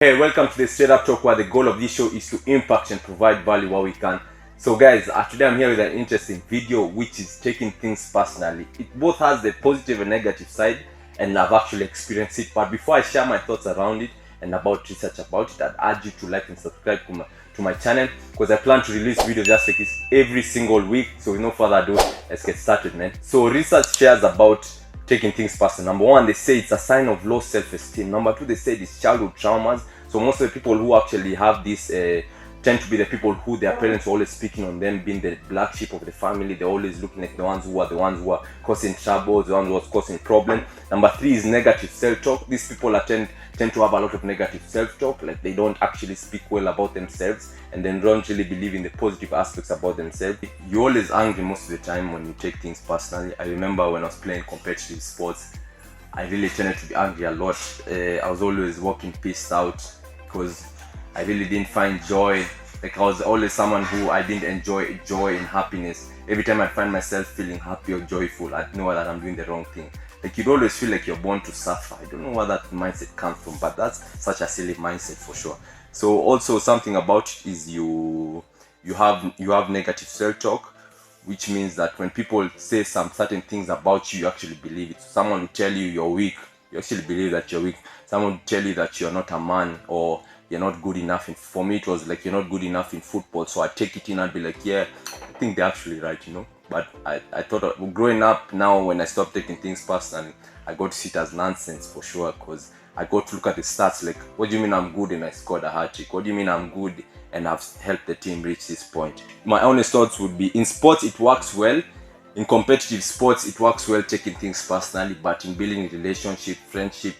Hey, welcome to the Straight Up Talk, where the goal of this show is to impact and provide value where we can. So guys, today I'm here with an interesting video which is taking things personally. It both has the positive and negative side, and I've actually experienced it. But before I share my thoughts around it and about research about it, I'd urge you to like and subscribe to my channel, because I plan to release videos just like this every single week. So with no further ado, let's get started, man. So research shares about taking things personal. Number one, they say it's a sign of low self-esteem. Number two, they say it's childhood traumas. So most of the people who actually have this tend to be the people who their parents are always speaking on them, being the black sheep of the family. They're always looking at the ones who are causing trouble, the ones who are causing problems. Number three is negative self-talk. These people tend to have a lot of negative self-talk, like they don't actually speak well about themselves and then don't really believe in the positive aspects about themselves. You're always angry most of the time when you take things personally. I remember when I was playing competitive sports, I really tended to be angry a lot. I was always walking pissed out because I really didn't find joy. Like I was always someone who I didn't enjoy joy and happiness. Every time I find myself feeling happy or joyful, I know that I'm doing the wrong thing. Like you'd always feel like you're born to suffer. I don't know where that mindset comes from, but that's such a silly mindset for sure. So also something about it is you have negative self-talk, which means that when people say some certain things about you, you actually believe it. So someone will tell you you're weak, you actually believe that you're weak. Someone will tell you that you're not a man or you're not good enough. For me, it was like you're not good enough in football. So I take it in and be like, yeah, I think they're actually right, you know. But I thought growing up now, when I stopped taking things personally, I got to see it as nonsense for sure, because I got to look at the stats like, what do you mean I'm good and I scored a hat-trick? What do you mean I'm good and I've helped the team reach this point? My honest thoughts would be, in sports it works well. In competitive sports it works well taking things personally, but in building relationship, friendship,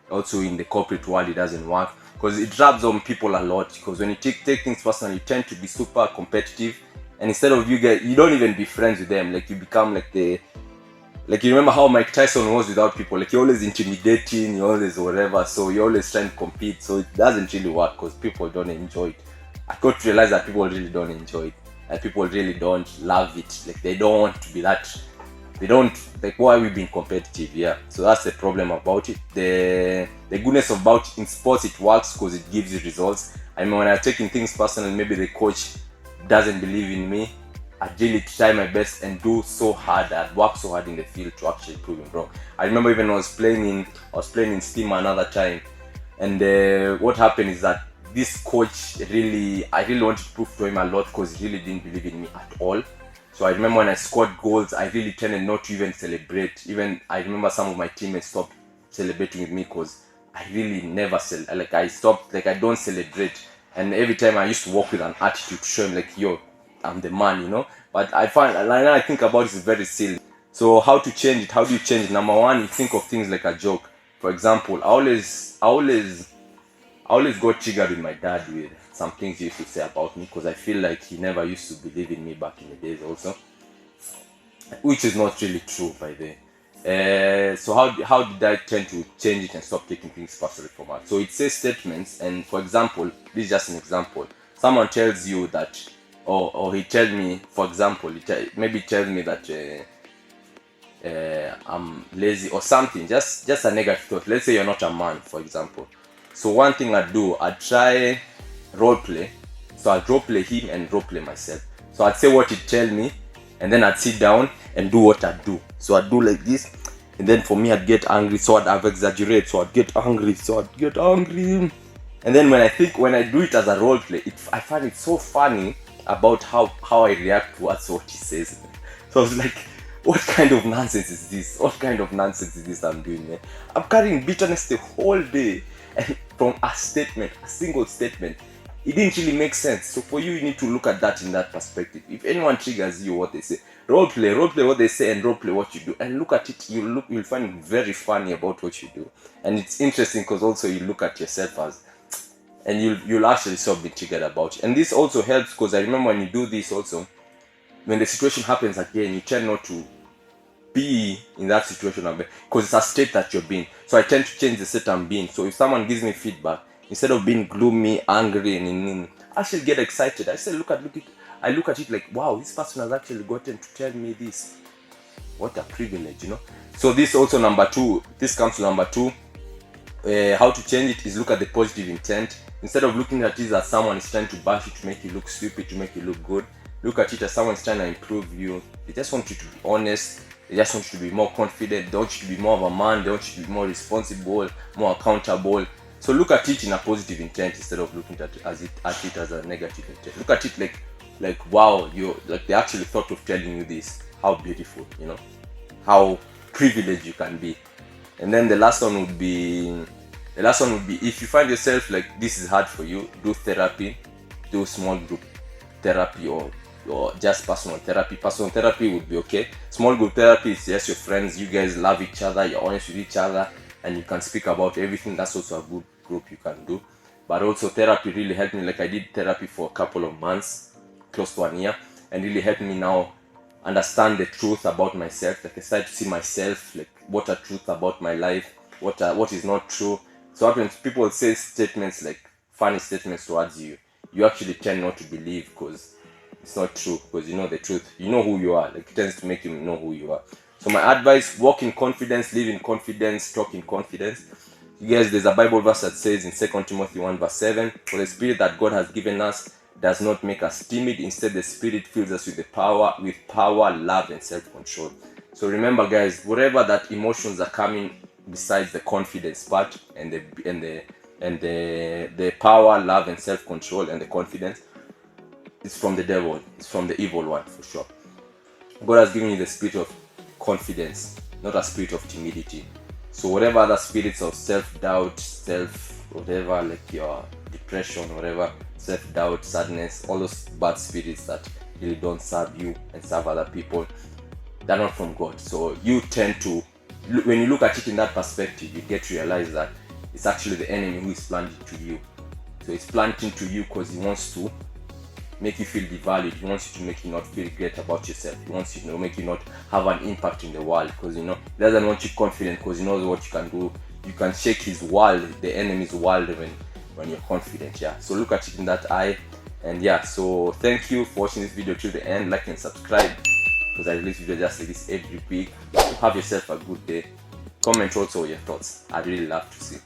also in the corporate world it doesn't work, because it rubs on people a lot. Because when you take things personally, you tend to be super competitive, and instead of you don't even be friends with them. Like you become like you remember how Mike Tyson was without people. Like you're always intimidating, you're always whatever, so you're always trying to compete. So it doesn't really work because people don't enjoy it. I got to realize that people really don't enjoy it, and people really don't love it. Like they don't want to be that. They don't like, why are we being competitive? Yeah, so that's the problem about it. The goodness about in sports, it works because it gives you results. I mean, when I'm taking things personal, maybe the coach doesn't believe in me, I really try my best and do so hard. I'd work so hard in the field to actually prove him wrong. I remember even when I was playing in Steam another time, and what happened is that this coach I really wanted to prove to him a lot, because he really didn't believe in me at all. So I remember when I scored goals, I really tended not to even celebrate. Even I remember some of my teammates stopped celebrating with me because I really never I stopped, like I don't celebrate. And every time I used to walk with an attitude to show him like, yo, I'm the man, you know. But I find, now I think about it, it's very silly. So how to change it? How do you change it? Number one, you think of things like a joke. For example, I always got triggered with my dad with some things he used to say about me, because I feel like he never used to believe in me back in the days also, which is not really true, by the way. So how did I tend to change it and stop taking things personally from that? So it says statements, and for example, this is just an example. Someone tells you that, or he tells me, for example, maybe tells me that I'm lazy or something, just a negative thought. Let's say you're not a man, for example. So one thing I'd do, I'd try role play. So I'd role play him and role play myself. So I'd say what he'd tell me, and then I'd sit down and do what I'd do. So I'd do like this, and then for me I'd get angry, so I'd exaggerate. So I'd get angry, and then when I do it as a role play, I find it so funny about how I react towards what he says. So I was like, what kind of nonsense is this? What kind of nonsense is this I'm doing, man? I'm carrying bitterness the whole day, and from a single statement, it didn't really make sense. So for you need to look at that in that perspective. If anyone triggers you, what they say, role play what they say, and role play what you do, and look at it. You'll find it very funny about what you do, and it's interesting because also you look at yourself as, and you'll actually stop being triggered about it. And this also helps, because I remember when you do this also, when the situation happens again, you tend not to be in that situation because it's a state that you're being. So I tend to change the state I'm being. So if someone gives me feedback, instead of being gloomy, angry, and I should get excited. I look at it like, wow, this person has actually gotten to tell me this. What a privilege, you know. So this also number two. This comes to number two. how to change it is look at the positive intent. Instead of looking at it as someone is trying to bash you to make you look stupid, to make you look good, look at it as someone is trying to improve you. They just want you to be honest. They just want you to be more confident. They want you to be more of a man. They want you to be more responsible, more accountable. So look at it in a positive intent instead of looking at it as a negative intent. Look at it like wow, they actually thought of telling you this. How beautiful, how privileged you can be. And then the last one would be if you find yourself like this is hard for you, do therapy, do small group therapy or just personal therapy. Personal therapy would be okay. Small group therapy is just your friends, you guys love each other, you're honest with each other, and you can speak about everything. That's also a good group you can do. But also therapy really helped me. Like I did therapy for a couple of months, close to 1 year, and really helped me now understand the truth about myself. Like I started to see myself, like what are truth about my life, what is not true. So when people say statements like funny statements towards you, you actually tend not to believe because it's not true, because you know the truth. You know who you are. Like it tends to make you know who you are. So my advice: walk in confidence, live in confidence, talk in confidence. You guys, there's a Bible verse that says in 2 Timothy 1:7, for the spirit that God has given us does not make us timid. Instead, the spirit fills us with power, love, and self-control. So remember, guys, whatever that emotions are coming besides the confidence part and the power, love, and self-control and the confidence, it's from the devil. It's from the evil one for sure. God has given you the spirit of confidence, not a spirit of timidity. So whatever other spirits of self-doubt, whatever, like your depression, whatever, self-doubt, sadness, all those bad spirits that really don't serve you and serve other people, they're not from God. So you tend to, when you look at it in that perspective, you get to realize that it's actually the enemy who is planting to you. So it's planting to you because he wants to make you feel devalued. He wants you to make you not feel great about yourself. He wants you to make you not have an impact in the world, because he doesn't want you confident, because he knows what you can do. You can shake his world, the enemy's world, when you're confident. Yeah, so look at it in that eye. And yeah, so thank you for watching this video till the end. Like and subscribe, because I release videos just like this every week. So have yourself a good day. Comment also your thoughts. I'd really love to see.